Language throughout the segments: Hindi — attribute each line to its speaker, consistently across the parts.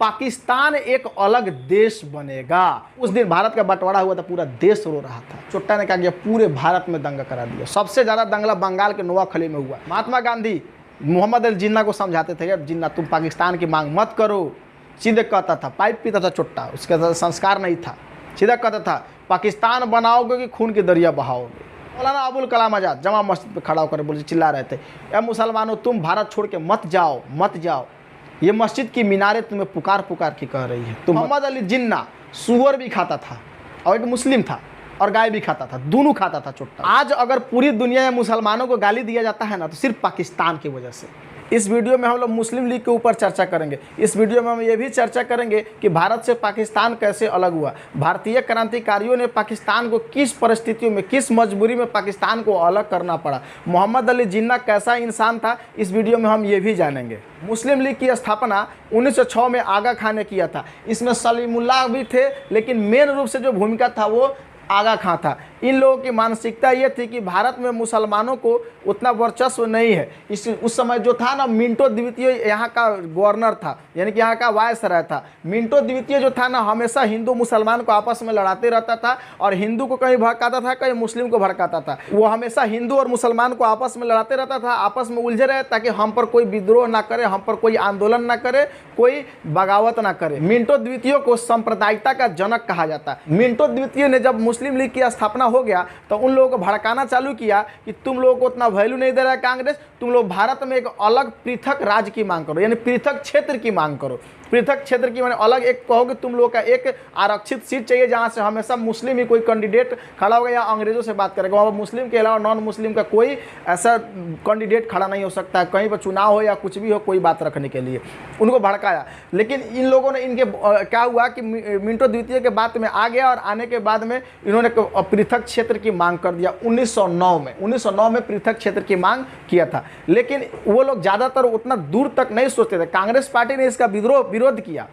Speaker 1: पाकिस्तान एक अलग देश बनेगा। उस दिन भारत का बंटवारा हुआ था, पूरा देश रो रहा था। चुट्टा ने क्या किया, पूरे भारत में दंगा करा दिया। सबसे ज़्यादा दंगा बंगाल के नोआखली में हुआ। महात्मा गांधी मोहम्मद अली जिन्ना को समझाते थे, यार जिन्ना तुम पाकिस्तान की मांग मत करो। सीधे कहता था, पाइप पीता था चुट्टा, उसका संस्कार नहीं था। सीधा कहता था पाकिस्तान बनाओगे कि खून की दरिया बहाओगे। मौलाना अबुल कलाम आज़ाद जमा मस्जिद पे खड़ा होकर बोले, चिल्ला रहे थे, ए मुसलमानों तुम भारत छोड़ के मत जाओ, मत जाओ। ये मस्जिद की मीनारें तुम्हें पुकार पुकार के कह रही है। तो मोहम्मद अली जिन्ना सूअर भी खाता था और एक मुस्लिम था, और गाय भी खाता था, दोनों खाता था चुट्टा। आज अगर पूरी दुनिया में मुसलमानों को गाली दिया जाता है ना, तो सिर्फ पाकिस्तान की वजह से। इस वीडियो में हम लोग मुस्लिम लीग के ऊपर चर्चा करेंगे। इस वीडियो में हम ये भी चर्चा करेंगे कि भारत से पाकिस्तान कैसे अलग हुआ, भारतीय क्रांतिकारियों ने पाकिस्तान को किस परिस्थितियों में, किस मजबूरी में पाकिस्तान को अलग करना पड़ा, मोहम्मद अली जिन्ना कैसा इंसान था, इस वीडियो में हम ये भी जानेंगे। मुस्लिम लीग की स्थापना 1906 में आगा खान ने किया था। इसमें सलीमुल्लाह भी थे, लेकिन मेन रूप से जो भूमिका था वो आगा खां था। इन लोगों की मानसिकता ये थी कि भारत में मुसलमानों को उतना वर्चस्व नहीं है। उस समय जो था ना, मिंटो द्वितीय यहाँ का गवर्नर था, यानी कि यहाँ का वायसराय था। मिंटो द्वितीय जो था ना, हमेशा हिंदू मुसलमान को आपस में लड़ाते रहता था, और हिंदू को कहीं भड़काता था, कहीं मुस्लिम को भड़काता था। वो हमेशा हिंदू और मुसलमान को आपस में लड़ाते रहता था, आपस में उलझे रहे, ताकि हम पर कोई विद्रोह ना करे, हम पर कोई आंदोलन ना करे, कोई बगावत ना करे। मिंटो द्वितीय को सांप्रदायिकता का जनक कहा जाता है। मिंटो द्वितीय ने जब मुस्लिम लीग की स्थापना हो गया, तो उन लोगों को भड़काना चालू किया कि तुम लोगों को उतना वैल्यू नहीं दे रहा है कांग्रेस, तुम लोग भारत में एक अलग पृथक राज्य की मांग करो, यानी पृथक क्षेत्र की मांग करो। पृथक क्षेत्र की माने अलग एक कहोगे, तुम लोगों का एक आरक्षित सीट चाहिए जहां से हमेशा मुस्लिम ही कोई कैंडिडेट खड़ा होगा या अंग्रेजों से बात करेगा। वहाँ मुस्लिम के अलावा नॉन मुस्लिम का कोई ऐसा कैंडिडेट खड़ा नहीं हो सकता है, कहीं पर चुनाव हो या कुछ भी हो, कोई बात रखने के लिए। उनको भड़काया, लेकिन इन लोगों ने इनके क्या हुआ कि मिंटो द्वितीय के बाद में आ गया, और आने के बाद में इन्होंने पृथक क्षेत्र की मांग कर दिया। 1909 में पृथक क्षेत्र की मांग किया था, लेकिन वो लोग ज़्यादातर उतना दूर तक नहीं सोचते थे। कांग्रेस पार्टी ने इसका विरोध किया।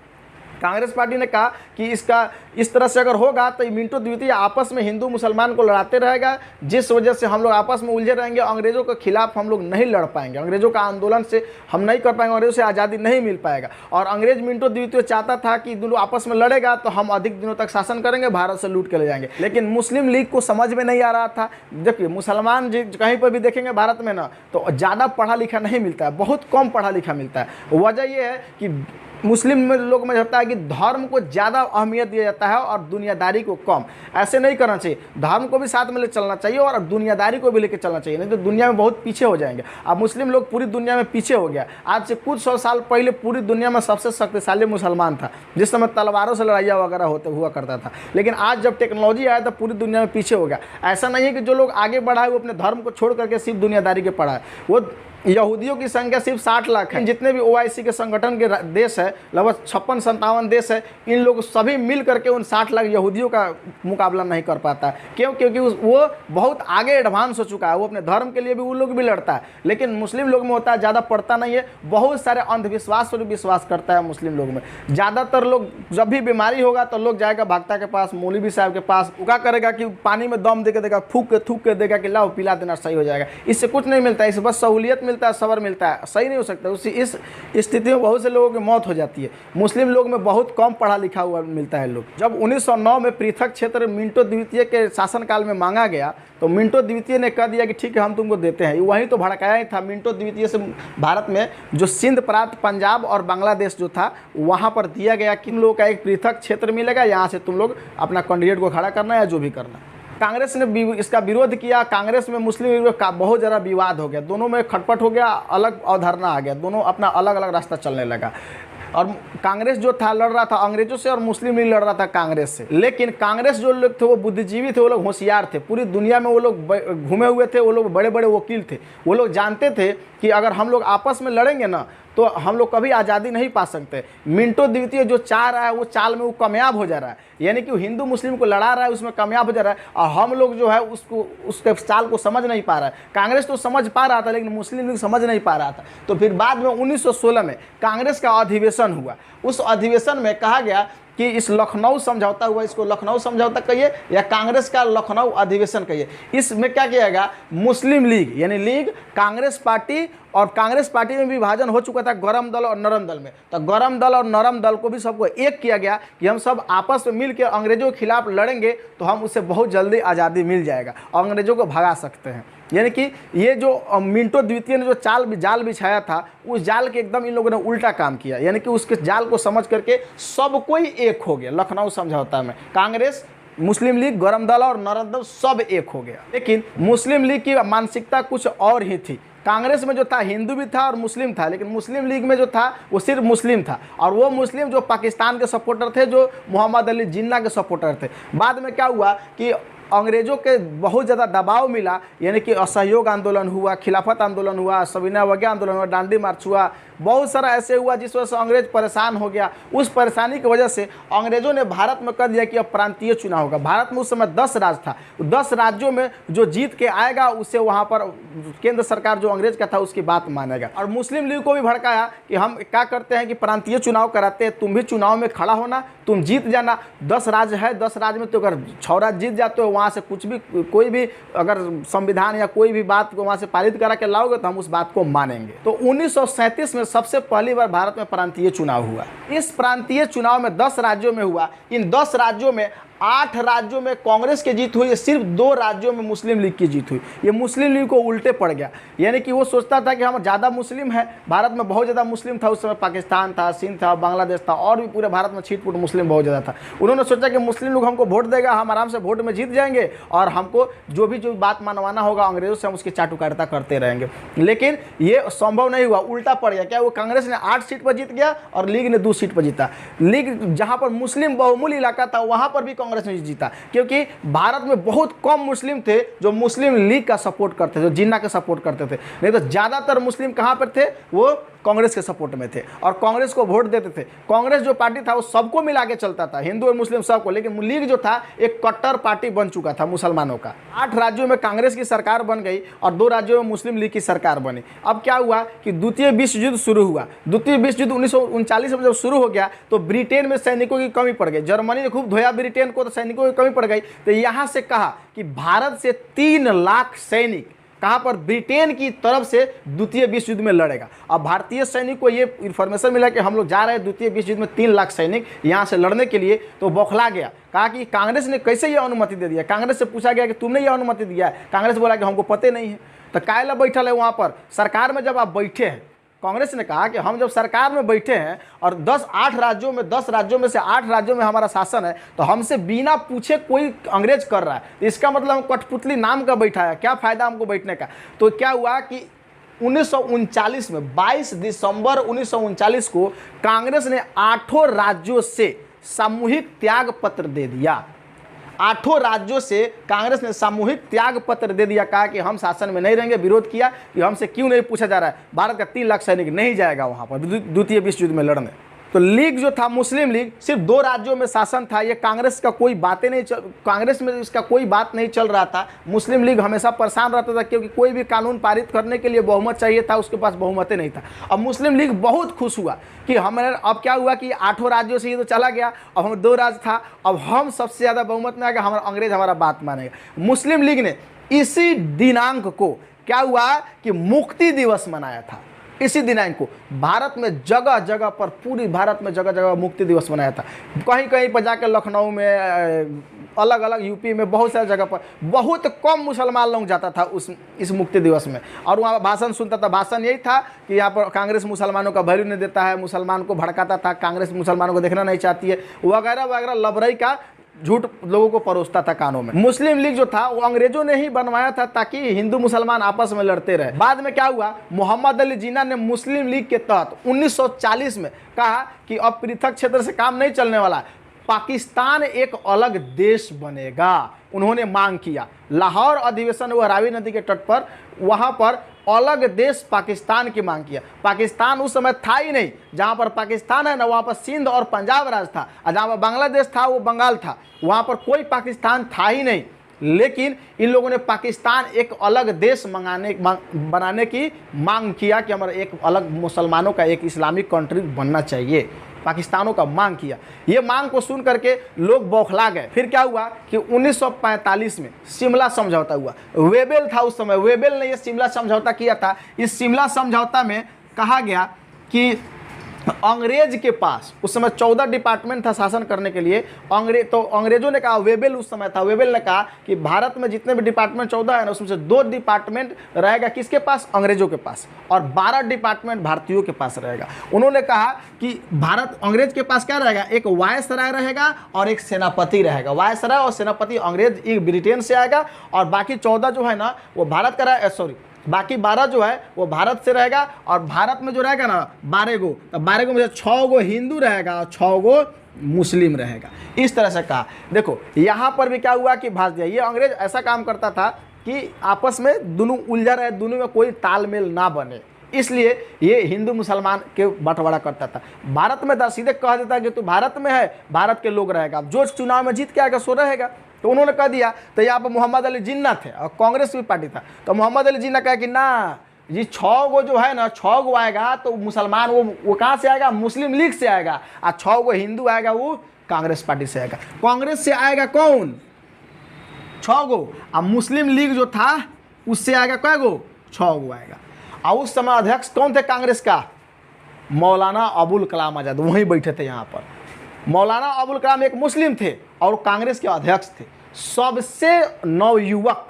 Speaker 1: कांग्रेस पार्टी ने कहा कि इसका इस तरह से अगर होगा तो मिंटो द्वितीय आपस में हिंदू मुसलमान को लड़ाते रहेगा, जिस वजह से हम लोग आपस में उलझे रहेंगे, अंग्रेज़ों के खिलाफ हम लोग नहीं लड़ पाएंगे, अंग्रेज़ों का आंदोलन से हम नहीं कर पाएंगे, अंग्रेज़ों से आज़ादी नहीं मिल पाएगा। और अंग्रेज मिंटो द्वितीय चाहता था कि दोनों आपस में लड़ेगा तो हम अधिक दिनों तक शासन करेंगे, भारत से लूट के ले जाएंगे। लेकिन मुस्लिम लीग को समझ में नहीं आ रहा था। देखिए, मुसलमान कहीं पर भी देखेंगे भारत में ना, तो ज़्यादा पढ़ा लिखा नहीं मिलता है, बहुत कम पढ़ा लिखा मिलता है। वजह यह है कि मुस्लिम लोग में होता है कि धर्म को ज़्यादा अहमियत दिया जाता है और दुनियादारी को कम। ऐसे नहीं करना चाहिए, धर्म को भी साथ में ले चलना चाहिए और दुनियादारी को भी लेकर चलना चाहिए, नहीं तो दुनिया में बहुत पीछे हो जाएंगे। अब मुस्लिम लोग पूरी दुनिया में पीछे हो गया। आज से कुछ 100 साल पहले पूरी दुनिया में सबसे शक्तिशाली मुसलमान था, जिस समय तलवारों से लड़ाइयाँ वगैरह हुआ करता था। लेकिन आज जब टेक्नोलॉजी आया तो पूरी दुनिया में पीछे हो गया। ऐसा नहीं है कि जो लोग आगे बढ़ा है वो अपने धर्म को छोड़ करके सिर्फ दुनियादारी के पढ़ा है। वो यहूदियों की संख्या सिर्फ 60 लाख है। जितने भी OIC के संगठन के देश है, लगभग 56-57 देश है, इन लोग सभी मिल करके उन 60 लाख यहूदियों का मुकाबला नहीं कर पाता। क्यों? क्योंकि वो बहुत आगे एडवांस हो चुका है। वो अपने धर्म के लिए भी वो लोग भी लड़ता है, लेकिन मुस्लिम लोग में होता है ज़्यादा पढ़ता नहीं है, बहुत सारे अंधविश्वास पर विश्वास करता है मुस्लिम लोग में। ज़्यादातर लोग जब भी बीमारी होगा तो लोग जाएगा भक्ता के पास, मौलवी साहब के पास, वो क्या करेगा कि पानी में दम दे देगा, थूक के देगा कि लाओ पिला देना, सही हो जाएगा। इससे कुछ नहीं मिलता है, इससे बस सहूलियत मिलता है, सबर मिलता है, सही नहीं हो सकता। उसी इस स्थिति में बहुत से लोगों की मौत हो जाती है। मुस्लिम लोग में बहुत कम पढ़ा लिखा हुआ मिलता है लोग। जब 1909 में पृथक क्षेत्र मिंटो द्वितीय के शासनकाल में मांगा गया, तो मिंटो द्वितीय ने कह दिया कि ठीक है, हम तुमको देते हैं। वहीं तो भड़काया ही था। मिंटो द्वितीय से भारत में जो सिंध प्रांत, पंजाब और बांग्लादेश जो था, वहाँ पर दिया गया कि तुम लोग का एक पृथक क्षेत्र मिलेगा, यहाँ से तुम लोग अपना कैंडिडेट को खड़ा करना या जो भी करना। कांग्रेस ने इसका विरोध किया। कांग्रेस में मुस्लिम लीग का बहुत ज़्यादा विवाद हो गया, दोनों में खटपट हो गया, अलग अवधारणा आ गया, दोनों अपना अलग अलग रास्ता चलने लगा। और कांग्रेस जो था लड़ रहा था अंग्रेजों से, और मुस्लिम लीग लड़ रहा था कांग्रेस से। लेकिन कांग्रेस जो लोग थे वो बुद्धिजीवी थे, वो लोग होशियार थे, पूरी दुनिया में वो लोग घूमे हुए थे, वो लोग बड़े बड़े वकील थे। वो लोग जानते थे कि अगर हम लोग आपस में लड़ेंगे ना तो हम लोग कभी आज़ादी नहीं पा सकते। मिंटो द्वितीय जो चाह रहा है वो चाल में वो कामयाब हो जा रहा है, यानी कि वो हिंदू मुस्लिम को लड़ा रहा है, उसमें कामयाब हो जा रहा है, और हम लोग जो है उसके चाल को समझ नहीं पा रहा है। कांग्रेस तो समझ पा रहा था, लेकिन मुस्लिम लीग समझ नहीं पा रहा था। तो फिर बाद में 1916 में कांग्रेस का अधिवेशन हुआ। उस अधिवेशन में कहा गया कि इस लखनऊ समझौता हुआ, इसको लखनऊ समझौता कहिए या कांग्रेस का लखनऊ अधिवेशन कहिए, इसमें क्या किया गया, मुस्लिम लीग यानी लीग, कांग्रेस पार्टी, और कांग्रेस पार्टी में विभाजन हो चुका था गरम दल और नरम दल में, तो गरम दल और नरम दल को भी सबको एक किया गया कि हम सब आपस में मिलकर अंग्रेजों के खिलाफ लड़ेंगे तो हम उससे बहुत जल्दी आज़ादी मिल जाएगा, अंग्रेजों को भगा सकते हैं। यानी कि ये जो मिंटो द्वितीय ने जो जाल बिछाया था, उस जाल के एकदम इन लोगों ने उल्टा काम किया, यानी कि उसके जाल को समझ करके सब कोई एक हो गया लखनऊ समझौता में, कांग्रेस, मुस्लिम लीग, गरम दल और नरम दल सब एक हो गया। लेकिन मुस्लिम लीग की मानसिकता कुछ और ही थी। कांग्रेस में जो था हिंदू भी था और मुस्लिम था, लेकिन मुस्लिम लीग में जो था वो सिर्फ मुस्लिम था, और वो मुस्लिम जो पाकिस्तान के सपोर्टर थे, जो मोहम्मद अली जिन्ना के सपोर्टर थे। बाद में क्या हुआ कि अंग्रेज़ों के बहुत ज़्यादा दबाव मिला, यानी कि असहयोग आंदोलन हुआ, खिलाफत आंदोलन हुआ, सविनय अवज्ञा आंदोलन हुआ, डांडी मार्च हुआ, बहुत सारा ऐसे हुआ जिस वजह से अंग्रेज़ परेशान हो गया। उस परेशानी की वजह से अंग्रेज़ों ने भारत में कर दिया कि अब प्रांतीय चुनाव होगा। भारत में उस समय 10 राज्य था, 10 राज्यों में जो जीत के आएगा उससे वहाँ पर केंद्र सरकार जो अंग्रेज़ का था उसकी बात मानेगा। और मुस्लिम लीग को भी भड़काया कि हम क्या करते हैं कि प्रांतीय चुनाव कराते हैं, तुम भी चुनाव में खड़ा होना, तुम जीत जाना। 10 राज्य है, 10 राज्य में तो अगर 6 राज्य जीत जाते हो, वहाँ से कुछ भी, कोई भी अगर संविधान या कोई भी बात को वहाँ से पारित करा के लाओगे तो हम उस बात को मानेंगे। तो 1937 में सबसे पहली बार भारत में प्रांतीय चुनाव हुआ। इस प्रांतीय चुनाव में 10 राज्यों में हुआ। इन 10 राज्यों में 8 राज्यों में कांग्रेस की जीत हुई, सिर्फ 2 राज्यों में मुस्लिम लीग की जीत हुई। ये मुस्लिम लीग को उल्टे पड़ गया, यानी कि वो सोचता था कि हम ज़्यादा मुस्लिम हैं, भारत में बहुत ज़्यादा मुस्लिम था उस समय, पाकिस्तान था, सिंध था, बांग्लादेश था, और भी पूरे भारत में छीट-फूट मुस्लिम बहुत ज़्यादा था। उन्होंने सोचा कि मुस्लिम लोग हमको वोट देगा, हम आराम से वोट में जीत जाएंगे, और हमको जो बात मनवाना होगा अंग्रेज़ों से हम उसकी चाटुकारिता करते रहेंगे। लेकिन ये संभव नहीं हुआ, उल्टा पड़ गया। क्या वो कांग्रेस ने 8 सीट पर जीत गया और लीग ने 2 सीट पर जीता। लीग जहाँ पर मुस्लिम बहुमूल्य इलाका था वहाँ पर भी कांग्रेस ने जीता, क्योंकि भारत में बहुत कम मुस्लिम थे जो मुस्लिम लीग का सपोर्ट करते थे, जो जिन्ना का सपोर्ट करते थे। नहीं तो ज़्यादातर मुस्लिम कहाँ पर थे, वो कांग्रेस के सपोर्ट में थे और कांग्रेस को वोट देते थे। कांग्रेस जो पार्टी था वो सबको मिला के चलता था, हिंदू और मुस्लिम सबको। लेकिन लीग जो था एक कट्टर पार्टी बन चुका था मुसलमानों का। 8 राज्यों में कांग्रेस की सरकार बन गई और 2 राज्यों में मुस्लिम लीग की सरकार बनी। अब क्या हुआ कि द्वितीय विश्व युद्ध शुरू हुआ। द्वितीय विश्व युद्ध 1939 में जब शुरू हो गया तो ब्रिटेन में सैनिकों की कमी पड़ गई। जर्मनी ने खूब धोया ब्रिटेन को, तो सैनिकों की कमी पड़ गई। तो यहाँ से कहा कि भारत से 3 लाख सैनिक कहाँ पर, ब्रिटेन की तरफ से द्वितीय विश्व युद्ध में लड़ेगा। अब भारतीय सैनिक को ये इन्फॉर्मेशन मिला कि हम लोग जा रहे हैं द्वितीय विश्व युद्ध में 3 लाख सैनिक यहाँ से लड़ने के लिए, तो बौखला गया। कहा कि कांग्रेस ने कैसे ये अनुमति दे दिया। कांग्रेस से पूछा गया कि तुमने ये अनुमति दिया है। कांग्रेस बोला कि हमको पता नहीं है। तो कायला बैठल है वहाँ पर सरकार में। जब आप बैठे हैं, कांग्रेस ने कहा कि हम जब सरकार में बैठे हैं और 10 राज्यों में से 8 राज्यों में हमारा शासन है, तो हमसे बिना पूछे कोई अंग्रेज कर रहा है, इसका मतलब हम कठपुतली नाम का बैठा है, क्या फ़ायदा हमको बैठने का। तो क्या हुआ कि 1939 में 22 दिसंबर 1939 को कांग्रेस ने 8 राज्यों से सामूहिक त्याग पत्र दे दिया। 8 राज्यों से कांग्रेस ने सामूहिक त्याग पत्र दे दिया। कहा कि हम शासन में नहीं रहेंगे। विरोध किया कि हमसे क्यों नहीं पूछा जा रहा है, भारत का 3 लाख सैनिक नहीं जाएगा वहाँ पर द्वितीय विश्व युद्ध में लड़ने। तो लीग जो था, मुस्लिम लीग, सिर्फ 2 राज्यों में शासन था। ये कांग्रेस का कोई बातें नहीं कांग्रेस में इसका कोई बात नहीं चल रहा था। मुस्लिम लीग हमेशा परेशान रहता था, क्योंकि कोई भी कानून पारित करने के लिए बहुमत चाहिए था, उसके पास बहुमत नहीं था। अब मुस्लिम लीग बहुत खुश हुआ कि हमने, अब क्या हुआ कि 8 राज्यों से ये तो चला गया, अब हम 2 राज्य था, अब हम सबसे ज़्यादा बहुमत में आ गया, हमारा अंग्रेज हमारा बात मानेगा। मुस्लिम लीग ने इसी दिनांक को क्या हुआ कि मुक्ति दिवस मनाया था। इसी दिनांक को भारत में जगह जगह पर, पूरी भारत में जगह जगह मुक्ति दिवस मनाया था। कहीं कहीं पर जाकर लखनऊ में, अलग अलग यूपी में, बहुत सारी जगह पर बहुत कम मुसलमान लोग जाता था इस मुक्ति दिवस में, और वहाँ भाषण सुनता था। भाषण यही था कि यहाँ पर कांग्रेस मुसलमानों का वैल्यू नहीं देता है, मुसलमान को भड़काता था, कांग्रेस मुसलमानों को देखना नहीं चाहती है, वगैरह वगैरह लबरई का झूठ लोगों को परोसता था कानों में। मुस्लिम लीग जो था वो अंग्रेजों ने ही बनवाया था ताकि हिंदू मुसलमान आपस में लड़ते रहे। बाद में क्या हुआ, मोहम्मद अली जिन्ना ने मुस्लिम लीग के तहत 1940 में कहा कि अब पृथक क्षेत्र से काम नहीं चलने वाला, पाकिस्तान एक अलग देश बनेगा। उन्होंने मांग किया। लाहौर अधिवेशन हुआ रावी नदी के तट पर, वहाँ पर अलग देश पाकिस्तान की मांग किया। पाकिस्तान उस समय था ही नहीं। जहाँ पर पाकिस्तान है ना, वहाँ पर सिंध और पंजाब राज था, और जहाँ पर बांग्लादेश था वो बंगाल था। वहाँ पर कोई पाकिस्तान था ही नहीं। लेकिन इन लोगों ने पाकिस्तान एक अलग देश बनाने की मांग किया कि हमारा एक अलग मुसलमानों का एक इस्लामिक कंट्री बनना चाहिए। पाकिस्तानों का मांग किया। ये मांग को सुन करके लोग बौखला गए। फिर क्या हुआ कि 1945 में शिमला समझौता हुआ। वेबेल था उस समय, वेबेल ने ये शिमला समझौता किया था। इस शिमला समझौता में कहा गया कि अंग्रेज के पास उस समय 14 डिपार्टमेंट था शासन करने के लिए। अंग्रेजों ने कहा, वेबेल उस समय था, वेबेल ने कहा कि भारत में जितने भी डिपार्टमेंट 14 है ना, उसमें से 2 डिपार्टमेंट रहेगा किसके पास, अंग्रेजों के पास, और 12 डिपार्टमेंट भारतीयों के पास रहेगा। उन्होंने कहा कि अंग्रेज के पास क्या रहेगा, एक वायसराय रहेगा और एक सेनापति रहेगा। वायसराय और सेनापति अंग्रेज ब्रिटेन से आएगा, और बाकी 14 जो है ना वो भारत का बाकी 12 जो है वो भारत से रहेगा। और भारत में जो रहेगा ना 12 गो, तो 12 गो में से 6 गो हिंदू रहेगा और 6 गो मुस्लिम रहेगा। इस तरह से कहा। देखो यहाँ पर भी क्या हुआ कि भाज दिया। ये अंग्रेज ऐसा काम करता था कि आपस में दोनों उलझा रहे, दोनों में कोई तालमेल ना बने, इसलिए ये हिंदू मुसलमान के बंटवारा करता था। भारत में सीधे कह देता कि तू भारत में है, भारत के लोग रहेगा, जो चुनाव में जीत के आएगा सो रहेगा। तो उन्होंने कह दिया। तो यहाँ पर मोहम्मद अली जिन्ना थे और कांग्रेस भी पार्टी था। तो मोहम्मद अली जिन्ना कहा कि ना जी 6 गो जो है ना, 6 गो आएगा तो मुसलमान वो कहाँ से आएगा, मुस्लिम लीग से आएगा, और 6 गो हिंदू आएगा वो कांग्रेस पार्टी से आएगा। कांग्रेस से आएगा कौन, 6 गो, और मुस्लिम लीग जो था उससे आएगा कै गो, 6 गो आएगा। और उस समय अध्यक्ष कौन थे कांग्रेस का, मौलाना अबुल कलाम आज़ाद वहीं बैठे थे यहाँ पर। मौलाना अबुल कलाम एक मुस्लिम थे और कांग्रेस के अध्यक्ष थे। सबसे नवयुवक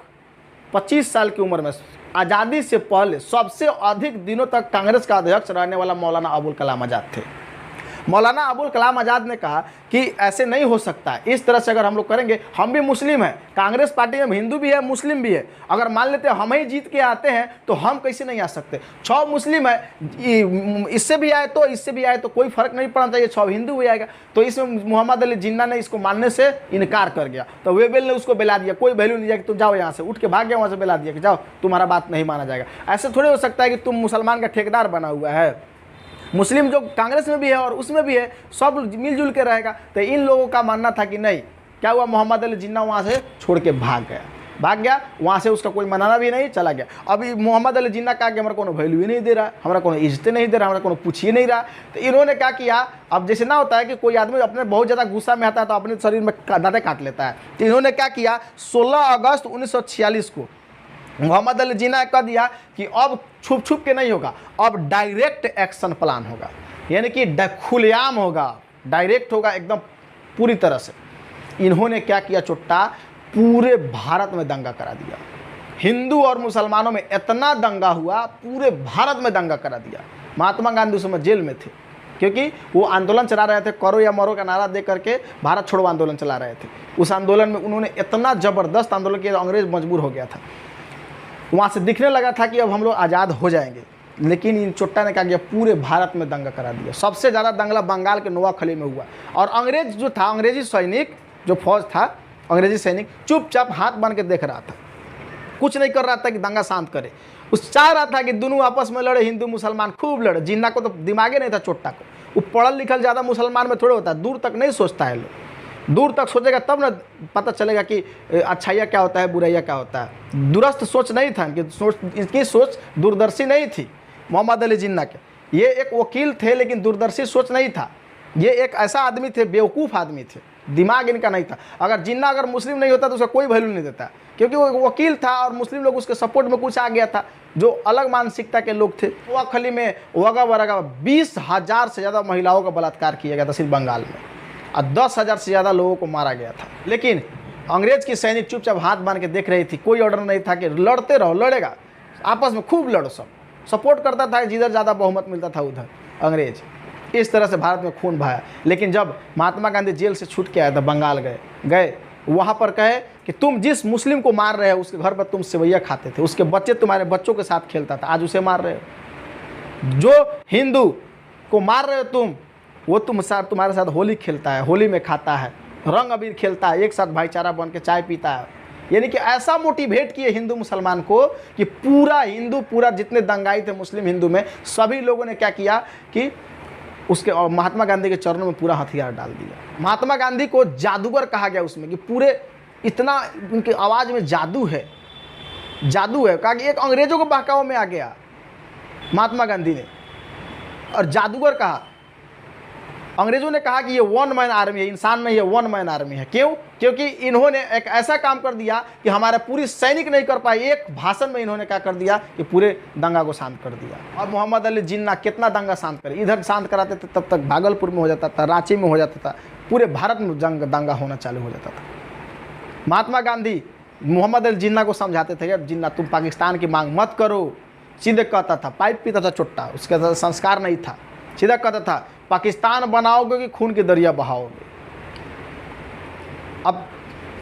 Speaker 1: 25 साल की उम्र में आज़ादी से पहले सबसे अधिक दिनों तक कांग्रेस का अध्यक्ष रहने वाला मौलाना अबुल कलाम आज़ाद थे। मौलाना अबुल कलाम आज़ाद ने कहा कि ऐसे नहीं हो सकता है, इस तरह से अगर हम लोग करेंगे, हम भी मुस्लिम हैं, कांग्रेस पार्टी में हिंदू भी है मुस्लिम भी है, अगर मान लेते हैं हम ही जीत के आते हैं तो हम कैसे नहीं आ सकते। 6 मुस्लिम है, इससे भी आए तो इससे भी आए तो कोई फर्क नहीं पड़ना चाहिए, 6 हिंदू भी आएगा। तो इसमें मोहम्मद अली जिन्ना ने इसको मानने से इनकार कर गया। तो वेबेल ने उसको बेला दिया, कोई वैल्यू नहीं दिया कि तुम जाओ यहाँ से, उठ के भाग गया वहाँ से, बेला दिया कि जाओ तुम्हारा बात नहीं माना जाएगा। ऐसे थोड़े हो सकता है कि तुम मुसलमान का ठेकेदार बना हुआ है, मुस्लिम जो कांग्रेस में भी है और उसमें भी है, सब मिलजुल के रहेगा। तो इन लोगों का मानना था कि नहीं। क्या हुआ, मोहम्मद अली जिन्ना वहाँ से छोड़ के भाग गया वहाँ से, उसका कोई मनाना भी नहीं, चला गया। अभी मोहम्मद अली जिन्ना कहा कि हमारा कोनो वैल्यू ही नहीं दे रहा, हमारा कोनो इज्जत नहीं दे रहा, हमारा कोनो पूछ ही नहीं रहा। तो इन्होंने क्या किया, अब जैसे ना होता है कि कोई आदमी अपने बहुत ज़्यादा गुस्सा में आता है तो अपने शरीर में दांतें काट लेता है। तो इन्होंने क्या किया, 16 अगस्त 1946 को मोहम्मद अली जिन्ना कह दिया कि अब छुप छुप के नहीं होगा, अब डायरेक्ट एक्शन प्लान होगा, यानी कि खुलेआम होगा, डायरेक्ट होगा एकदम पूरी तरह से। इन्होंने क्या किया चुट्टा, पूरे भारत में दंगा करा दिया। हिंदू और मुसलमानों में इतना दंगा हुआ, पूरे भारत में दंगा करा दिया। महात्मा गांधी उस समय जेल में थे क्योंकि वो आंदोलन चला रहे थे, करो या मरो का नारा दे करके भारत छोड़ो आंदोलन चला रहे थे। उस आंदोलन में उन्होंने इतना ज़बरदस्त आंदोलन किया, अंग्रेज मजबूर हो गया था। वहाँ से दिखने लगा था कि अब हम लोग आज़ाद हो जाएंगे, लेकिन इन चुट्टा ने क्या किया, पूरे भारत में दंगा करा दिया। सबसे ज़्यादा दंगा बंगाल के नोआखली में हुआ। और अंग्रेज जो था, अंग्रेजी सैनिक जो फौज था, अंग्रेजी सैनिक चुपचाप हाथ बांध के देख रहा था, कुछ नहीं कर रहा था कि दंगा शांत करे। उस चाह रहा था कि दोनों आपस में लड़े, हिंदू मुसलमान खूब लड़े। जिन्ना को तो दिमागे नहीं था चुट्टा को, वो पढ़ल लिखल ज़्यादा मुसलमान में थोड़े होता है, दूर तक नहीं सोचता है लोग। दूर तक सोचेगा तब ना पता चलेगा कि अच्छाइया क्या होता है, बुराइया क्या होता है। दुरुस्त सोच नहीं था इनकी सोच दूरदर्शी नहीं थी मोहम्मद अली जिन्ना के। ये एक वकील थे लेकिन दूरदर्शी सोच नहीं था। ये एक ऐसा आदमी थे, बेवकूफ़ आदमी थे, दिमाग इनका नहीं था। अगर जिन्ना अगर मुस्लिम नहीं होता तो उसका कोई वैल्यू नहीं देता, क्योंकि वो वकील था और मुस्लिम लोग उसके सपोर्ट में कुछ आ गया था, जो अलग मानसिकता के लोग थे। नोआखली में वगा वरगा 20,000 से ज़्यादा महिलाओं का बलात्कार किया गया था सिर्फ बंगाल में, और 10,000 से ज़्यादा लोगों को मारा गया था। लेकिन अंग्रेज की सैनिक चुपचाप हाथ बांध के देख रही थी, कोई ऑर्डर नहीं था कि लड़ते रहो, लड़ेगा आपस में खूब लड़ो, सब सपोर्ट करता था, जिधर ज़्यादा बहुमत मिलता था उधर अंग्रेज। इस तरह से भारत में खून बहाया। लेकिन जब महात्मा गांधी जेल से छूट के आया था, बंगाल गए वहाँ पर कहे कि तुम जिस मुस्लिम को मार रहे हो उसके घर पर तुम सेवैया खाते थे, उसके बच्चे तुम्हारे बच्चों के साथ खेलता था, आज उसे मार रहे हो। जो हिंदू को मार रहे हो तुम, वो तुम्हारे साथ होली खेलता है, होली में खाता है, रंग अबीर खेलता है, एक साथ भाईचारा बन के चाय पीता है। यानी कि ऐसा मोटिवेट किए हिंदू मुसलमान को कि पूरा जितने दंगाई थे मुस्लिम हिंदू में, सभी लोगों ने क्या किया कि उसके और महात्मा गांधी के चरणों में पूरा हथियार डाल दिया। महात्मा गांधी को जादूगर कहा गया उसमें, कि पूरे इतना उनकी आवाज़ में जादू है। कहा कि एक अंग्रेजों को बहकावे में आ गया महात्मा गांधी ने और जादूगर कहा। अंग्रेजों ने कहा कि ये वन मैन आर्मी है, इंसान नहीं है, वन मैन आर्मी है। क्यों? क्योंकि इन्होंने एक ऐसा काम कर दिया कि हमारे पूरी सैनिक नहीं कर पाए। एक भाषण में इन्होंने क्या कर दिया कि पूरे दंगा को शांत कर दिया। और मोहम्मद अली जिन्ना कितना दंगा शांत करे, इधर शांत कराते थे तब तक भागलपुर में हो जाता था, रांची में हो जाता था, पूरे भारत में दंगा होना चालू हो जाता था। महात्मा गांधी मोहम्मद अली जिन्ना को समझाते थे कि जिन्ना तुम पाकिस्तान की मांग मत करो। सीधे कहता था, पाइप पीता था चुट्टा, उसके साथ संस्कार नहीं था। सीधा कहता था पाकिस्तान बनाओगे कि खून की दरिया बहाओगे। अब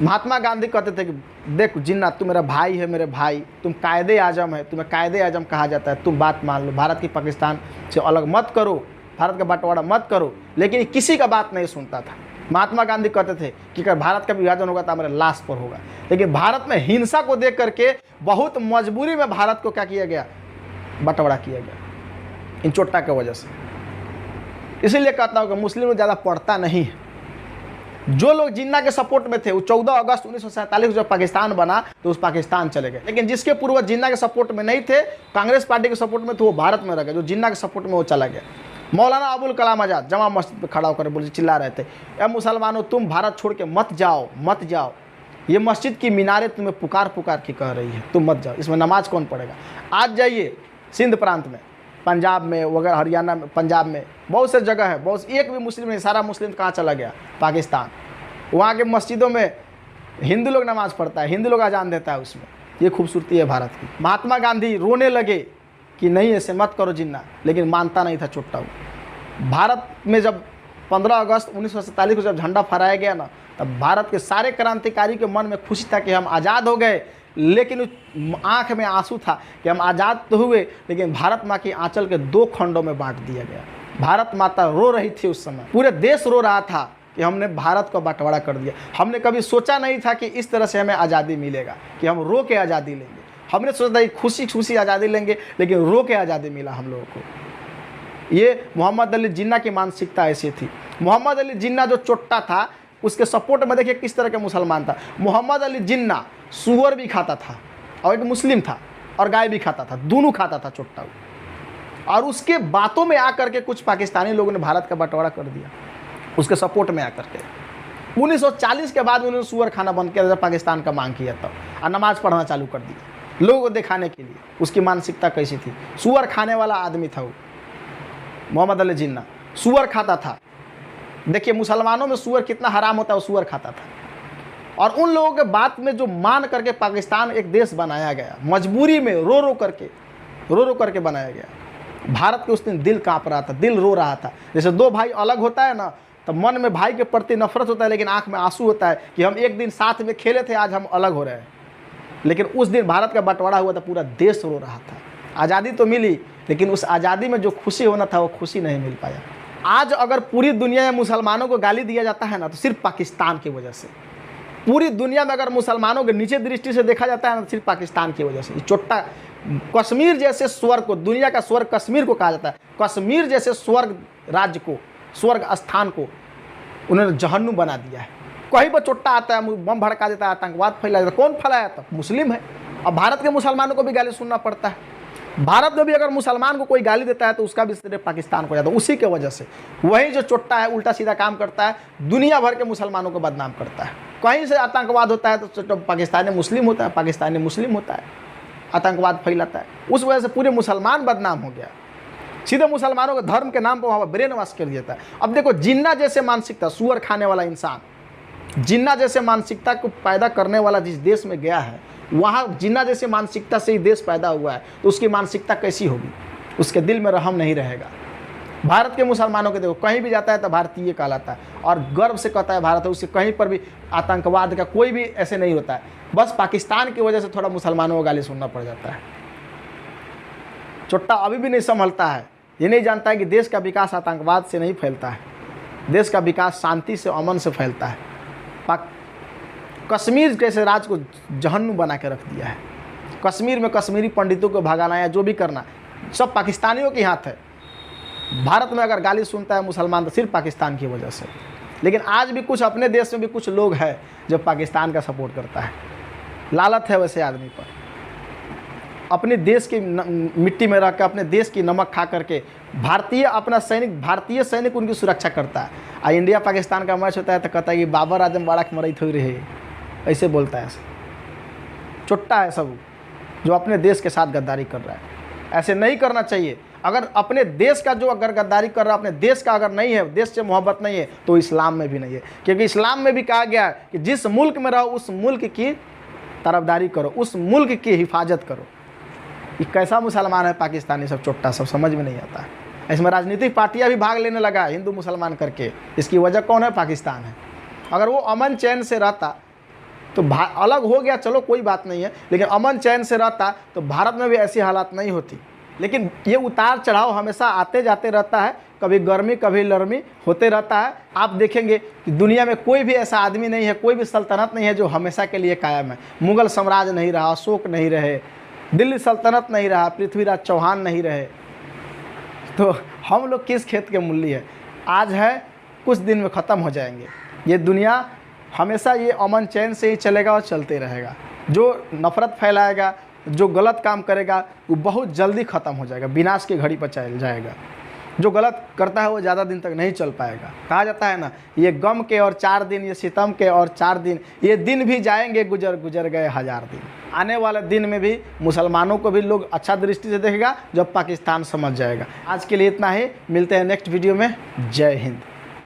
Speaker 1: महात्मा गांधी कहते थे कि देख जिन्ना तू मेरा भाई है, मेरे भाई, तुम कायदे आजम है, तुम्हें कायदे आजम कहा जाता है, तुम बात मान लो, भारत की पाकिस्तान से अलग मत करो, भारत का बंटवारा मत करो। लेकिन किसी का बात नहीं सुनता था। महात्मा गांधी कहते थे कि अगर भारत का विभाजन होगा तो हमारे लाश पर होगा। लेकिन भारत में हिंसा को देख करके बहुत मजबूरी में भारत को क्या किया गया, बंटवारा किया गया इन चोट्टा की वजह से। इसीलिए कहता हूँ कि मुस्लिम ज़्यादा पढ़ता नहीं है। जो लोग जिन्ना के सपोर्ट में थे वो 14 अगस्त 1947 जब पाकिस्तान बना तो उस पाकिस्तान चले गए। लेकिन जिसके पूर्वज जिन्ना के सपोर्ट में नहीं थे, कांग्रेस पार्टी के सपोर्ट में, तो वो भारत में रह गए। जो जिन्ना के सपोर्ट में वो चला गया। मौलाना अबुल कलाम आज़ाद जमा मस्जिद पर खड़ा होकर बोले, चिल्ला रहे थे, ए मुसलमानों तुम भारत छोड़ के मत जाओ, मत जाओ, ये मस्जिद की मीनारें तुम्हें पुकार पुकार के कह रही है, तुम मत जाओ, इसमें नमाज कौन पढ़ेगा। आज जाइए सिंध प्रांत में, पंजाब में वगैरह, हरियाणा में, पंजाब में बहुत से जगह है, बहुत एक भी मुस्लिम नहीं, सारा मुस्लिम कहाँ चला गया, पाकिस्तान। वहाँ के मस्जिदों में हिंदू लोग नमाज़ पढ़ता है, हिंदू लोग अजान देता है उसमें। ये खूबसूरती है भारत की। महात्मा गांधी रोने लगे कि नहीं ऐसे मत करो जिन्ना, लेकिन मानता नहीं था चुट्टा। भारत में जब 15 अगस्त 1947 को जब झंडा फहराया गया ना, तब भारत के सारे क्रांतिकारी के मन में खुशी था कि हम आज़ाद हो गए। लेकिन आंख में आंसू था कि हम आज़ाद तो हुए, लेकिन भारत माँ की आंचल के 2 खंडों में बांट दिया गया। भारत माता रो रही थी उस समय, पूरे देश रो रहा था कि हमने भारत को बंटवारा कर दिया। हमने कभी सोचा नहीं था कि इस तरह से हमें आज़ादी मिलेगा, कि हम रो के आज़ादी लेंगे। हमने सोचा था खुशी खुशी आज़ादी लेंगे, लेकिन रो के आज़ादी मिला हम लोगों को। ये मोहम्मद अली जिन्ना की मानसिकता ऐसी थी। मोहम्मद अली जिन्ना जो चोट्टा था, उसके सपोर्ट में देखिए किस तरह के मुसलमान था। मोहम्मद अली जिन्ना सूअर भी खाता था और एक मुस्लिम था, और गाय भी खाता था, दोनों खाता था चोट्टा। और उसके बातों में आकर के कुछ पाकिस्तानी लोगों ने भारत का बंटवारा कर दिया, उसके सपोर्ट में आकर के। 1940 के बाद उन्होंने सूअर खाना बंद किया जब पाकिस्तान का मांग किया था, और नमाज पढ़ना चालू कर दिया लोगों को दिखाने के लिए। उसकी मानसिकता कैसी थी, सूअर खाने वाला आदमी था वो मोहम्मद अली जिन्ना, सूअर खाता था। देखिए मुसलमानों में सूअर कितना हराम होता है, वो सूअर खाता था। और उन लोगों के बात में जो मान करके पाकिस्तान एक देश बनाया गया, मजबूरी में रो रो करके बनाया गया। भारत के उस दिन दिल काँप रहा था, दिल रो रहा था। जैसे 2 भाई अलग होता है ना, तो मन में भाई के प्रति नफरत होता है, लेकिन आंख में आंसू होता है कि हम एक दिन साथ में खेले थे, आज हम अलग हो रहे हैं। लेकिन उस दिन भारत का बंटवारा हुआ था, पूरा देश रो रहा था। आज़ादी तो मिली, लेकिन उस आज़ादी में जो खुशी होना था वो खुशी नहीं मिल पाया। आज अगर पूरी दुनिया में मुसलमानों को गाली दिया जाता है ना, तो सिर्फ पाकिस्तान की वजह से। पूरी दुनिया में अगर मुसलमानों के नीचे दृष्टि से देखा जाता है ना, तो सिर्फ पाकिस्तान की वजह से। चोट्टा कश्मीर जैसे स्वर्ग को, दुनिया का स्वर्ग कश्मीर को कहा जाता है, कश्मीर जैसे स्वर्ग राज्य को, स्वर्ग स्थान को उन्होंने जहन्नुम बना दिया है। कहीं पर चोट्टा आता है, बम भड़का देता है, आतंकवाद फैला देता है। कौन फैलाया था? मुस्लिम है। अब भारत के मुसलमानों को भी गाली सुनना पड़ता है। भारत में भी अगर मुसलमान को कोई गाली देता है तो उसका भी सिर्फ पाकिस्तान को जाता है। उसी के वजह से वही जो चोट्टा है उल्टा सीधा काम करता है, दुनिया भर के मुसलमानों को बदनाम करता है। कहीं से आतंकवाद होता है तो पाकिस्तानी मुस्लिम होता है, पाकिस्तानी मुस्लिम होता है, आतंकवाद फैलाता है। उस वजह से पूरे मुसलमान बदनाम हो गया। सीधे मुसलमानों के धर्म के नाम पर वहाँ ब्रेन वॉश कर दिया था। अब देखो जिन्ना जैसे मानसिकता, सूअर खाने वाला इंसान, जिन्ना जैसे मानसिकता को पैदा करने वाला जिस देश में गया है, वहाँ जिन्ना जैसे मानसिकता से ही देश पैदा हुआ है, तो उसकी मानसिकता कैसी होगी? उसके दिल में रहम नहीं रहेगा। भारत के मुसलमानों के देखो, कहीं भी जाता है तो भारतीय कहलाता है और गर्व से कहता है भारत है। उससे कहीं पर भी आतंकवाद का कोई भी ऐसे नहीं होता है। बस पाकिस्तान की वजह से थोड़ा मुसलमानों को गाली सुनना पड़ जाता है। चोट्टा अभी भी नहीं संभलता है, ये नहीं जानता है कि देश का विकास आतंकवाद से नहीं फैलता है, देश का विकास शांति से, अमन से फैलता है। कश्मीर जैसे राज्य को जहन्नुम बना के रख दिया है। कश्मीर में कश्मीरी पंडितों को भगाना या जो भी करना सब पाकिस्तानियों के हाथ है। भारत में अगर गाली सुनता है मुसलमान तो सिर्फ पाकिस्तान की वजह से। लेकिन आज भी कुछ अपने देश में भी कुछ लोग हैं जो पाकिस्तान का सपोर्ट करता है। लालच है वैसे आदमी पर। अपने देश की मिट्टी में रह कर, अपने देश की नमक खा करके भारतीय सैनिक उनकी सुरक्षा करता है। और इंडिया पाकिस्तान का मैच होता है तो कहता है कि बाबर आजम बाड़ा के मरई थोड़ी रहे, ऐसे बोलता है। चुट्टा है सब जो अपने देश के साथ गद्दारी कर रहा है। ऐसे नहीं करना चाहिए। अगर अपने देश का जो अगर गद्दारी कर रहा है, अपने देश का अगर नहीं है, देश से मोहब्बत नहीं है, तो इस्लाम में भी नहीं है। क्योंकि इस्लाम में भी कहा गया है कि जिस मुल्क में रहो उस मुल्क की तरफदारी करो, उस मुल्क की हिफाजत करो। ये कैसा मुसलमान है पाकिस्तानी, सब चुट्टा, सब समझ में नहीं आता है। इसमें राजनीतिक पार्टियां भी भाग लेने लगा हिंदू मुसलमान करके। इसकी वजह कौन है? पाकिस्तान है। अगर वो अमन चैन से रहता तो अलग हो गया, चलो कोई बात नहीं है, लेकिन अमन चैन से रहता तो भारत में भी ऐसी हालात नहीं होती। लेकिन ये उतार चढ़ाव हमेशा आते जाते रहता है, कभी गर्मी कभी लर्मी होते रहता है। आप देखेंगे कि दुनिया में कोई भी ऐसा आदमी नहीं है, कोई भी सल्तनत नहीं है जो हमेशा के लिए कायम है। मुग़ल साम्राज्य नहीं रहा, अशोक नहीं रहे, दिल्ली सल्तनत नहीं रहा, पृथ्वीराज चौहान नहीं रहे। तो हम लोग किस खेत के मूल्य है? आज है, कुछ दिन में ख़त्म हो जाएंगे। ये दुनिया हमेशा ये अमन चैन से ही चलेगा और चलते रहेगा। जो नफ़रत फैलाएगा, जो गलत काम करेगा, वो बहुत जल्दी ख़त्म हो जाएगा, विनाश की घड़ी पर चल जाएगा। जो गलत करता है वो ज़्यादा दिन तक नहीं चल पाएगा। कहा जाता है ना, ये गम के और 4 दिन, ये सितम के और 4 दिन, ये दिन भी जाएंगे, गुजर गुजर गए 1000 दिन। आने वाले दिन में भी मुसलमानों को भी लोग अच्छा दृष्टि से देखेगा जब पाकिस्तान समझ जाएगा। आज के लिए इतना ही, मिलते हैं नेक्स्ट वीडियो में। जय हिंद।